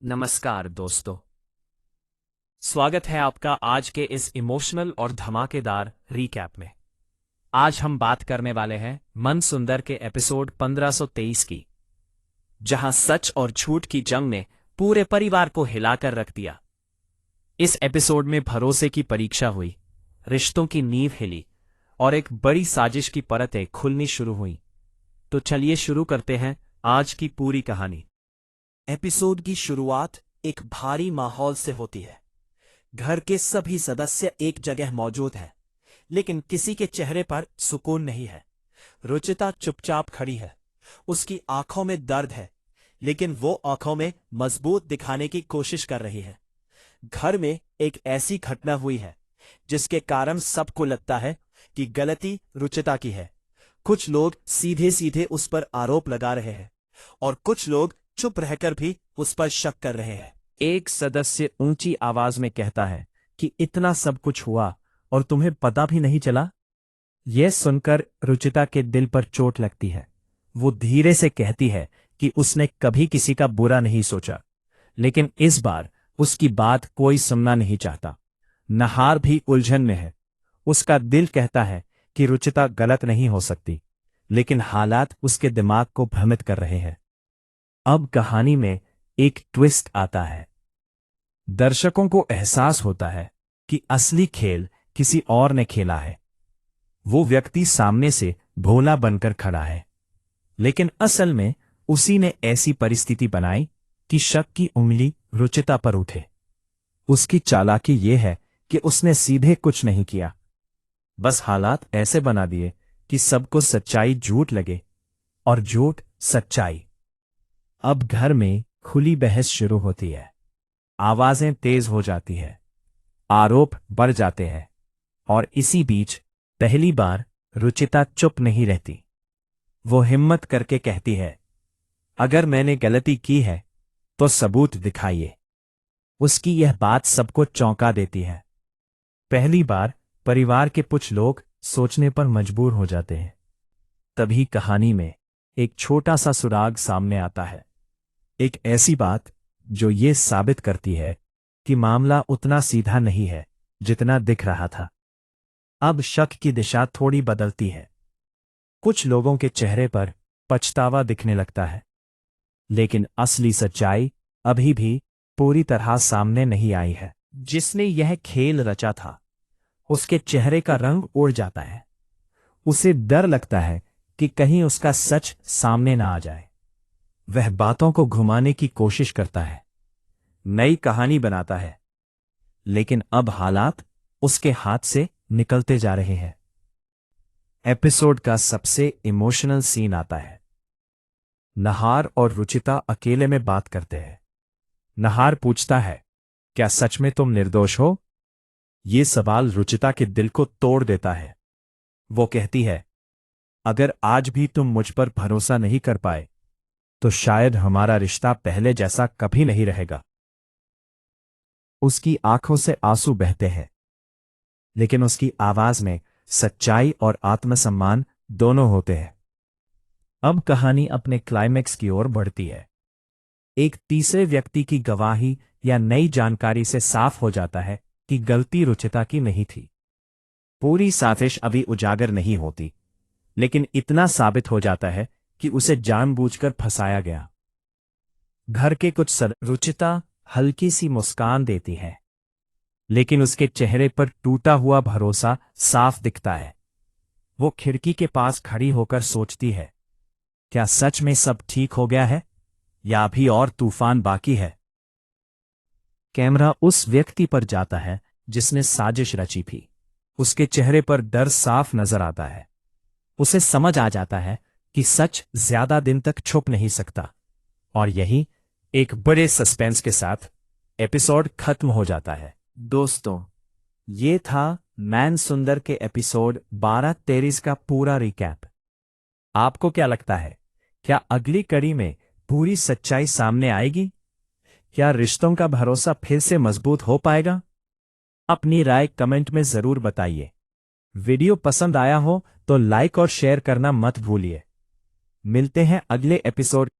नमस्कार दोस्तों। स्वागत है आपका आज के इस इमोशनल और धमाकेदार रीकैप में। आज हम बात करने वाले हैं मन सुंदर के एपिसोड 1523 की, जहां सच और झूठ की जंग ने पूरे परिवार को हिलाकर रख दिया। इस एपिसोड में भरोसे की परीक्षा हुई, रिश्तों की नींव हिली और एक बड़ी साजिश की परतें खुलनी शुरू हुई। तो चलिए शुरू करते हैं आज की पूरी कहानी। एपिसोड की शुरुआत एक भारी माहौल से होती है। घर के सभी सदस्य एक जगह मौजूद हैं, लेकिन किसी के चेहरे पर सुकून नहीं है। रुचिता चुपचाप खड़ी है। उसकी आंखों में दर्द है, लेकिन वो आंखों में मजबूत दिखाने की कोशिश कर रही है। घर में एक ऐसी घटना हुई है जिसके कारण सबको लगता है कि गलती रुचिता की है। कुछ लोग सीधे सीधे उस पर आरोप लगा रहे हैं और कुछ लोग चुप रहकर भी उस पर शक कर रहे हैं। एक सदस्य ऊंची आवाज में कहता है कि इतना सब कुछ हुआ और तुम्हें पता भी नहीं चला। यह सुनकर रुचिता के दिल पर चोट लगती है। वो धीरे से कहती है कि उसने कभी किसी का बुरा नहीं सोचा, लेकिन इस बार उसकी बात कोई सुनना नहीं चाहता। नहार भी उलझन में है। उसका दिल कहता है कि रुचिता गलत नहीं हो सकती, लेकिन हालात उसके दिमाग को भ्रमित कर रहे हैं। अब कहानी में एक ट्विस्ट आता है। दर्शकों को एहसास होता है कि असली खेल किसी और ने खेला है। वो व्यक्ति सामने से भोला बनकर खड़ा है, लेकिन असल में उसी ने ऐसी परिस्थिति बनाई कि शक की उंगली रुचिता पर उठे। उसकी चालाकी ये है कि उसने सीधे कुछ नहीं किया, बस हालात ऐसे बना दिए कि सबको सच्चाई झूठ लगे और झूठ सच्चाई। अब घर में खुली बहस शुरू होती है। आवाजें तेज हो जाती है, आरोप बढ़ जाते हैं, और इसी बीच पहली बार रुचिता चुप नहीं रहती। वो हिम्मत करके कहती है, अगर मैंने गलती की है तो सबूत दिखाइए। उसकी यह बात सबको चौंका देती है। पहली बार परिवार के कुछ लोग सोचने पर मजबूर हो जाते हैं। तभी कहानी में एक छोटा सा सुराग सामने आता है। एक ऐसी बात जो ये साबित करती है कि मामला उतना सीधा नहीं है जितना दिख रहा था। अब शक की दिशा थोड़ी बदलती है। कुछ लोगों के चेहरे पर पछतावा दिखने लगता है, लेकिन असली सच्चाई अभी भी पूरी तरह सामने नहीं आई है। जिसने यह खेल रचा था, उसके चेहरे का रंग उड़ जाता है। उसे डर लगता है कि कहीं उसका सच सामने ना आ जाए। वह बातों को घुमाने की कोशिश करता है, नई कहानी बनाता है, लेकिन अब हालात उसके हाथ से निकलते जा रहे हैं। एपिसोड का सबसे इमोशनल सीन आता है। नहार और रुचिता अकेले में बात करते हैं। नहार पूछता है, क्या सच में तुम निर्दोष हो? ये सवाल रुचिता के दिल को तोड़ देता है। वो कहती है, अगर आज भी तुम मुझ पर भरोसा नहीं कर पाए तो शायद हमारा रिश्ता पहले जैसा कभी नहीं रहेगा। उसकी आंखों से आंसू बहते हैं, लेकिन उसकी आवाज में सच्चाई और आत्मसम्मान दोनों होते हैं। अब कहानी अपने क्लाइमेक्स की ओर बढ़ती है। एक तीसरे व्यक्ति की गवाही या नई जानकारी से साफ हो जाता है कि गलती रुचिता की नहीं थी। पूरी साजिश अभी उजागर नहीं होती, लेकिन इतना साबित हो जाता है कि उसे जानबूझकर फंसाया गया। घर के कुछ रुचिता हल्की सी मुस्कान देती है, लेकिन उसके चेहरे पर टूटा हुआ भरोसा साफ दिखता है। वो खिड़की के पास खड़ी होकर सोचती है, क्या सच में सब ठीक हो गया है या अभी और तूफान बाकी है? कैमरा उस व्यक्ति पर जाता है जिसने साजिश रची थी। उसके चेहरे पर डर साफ नजर आता है। उसे समझ आ जाता है कि सच ज्यादा दिन तक छुप नहीं सकता, और यही एक बड़े सस्पेंस के साथ एपिसोड खत्म हो जाता है। दोस्तों, ये था मैन सुंदर के एपिसोड 12-23 का पूरा रिकैप। आपको क्या लगता है, क्या अगली कड़ी में पूरी सच्चाई सामने आएगी? क्या रिश्तों का भरोसा फिर से मजबूत हो पाएगा? अपनी राय कमेंट में जरूर बताइए। वीडियो पसंद आया हो तो लाइक और शेयर करना मत भूलिए। मिलते हैं अगले एपिसोड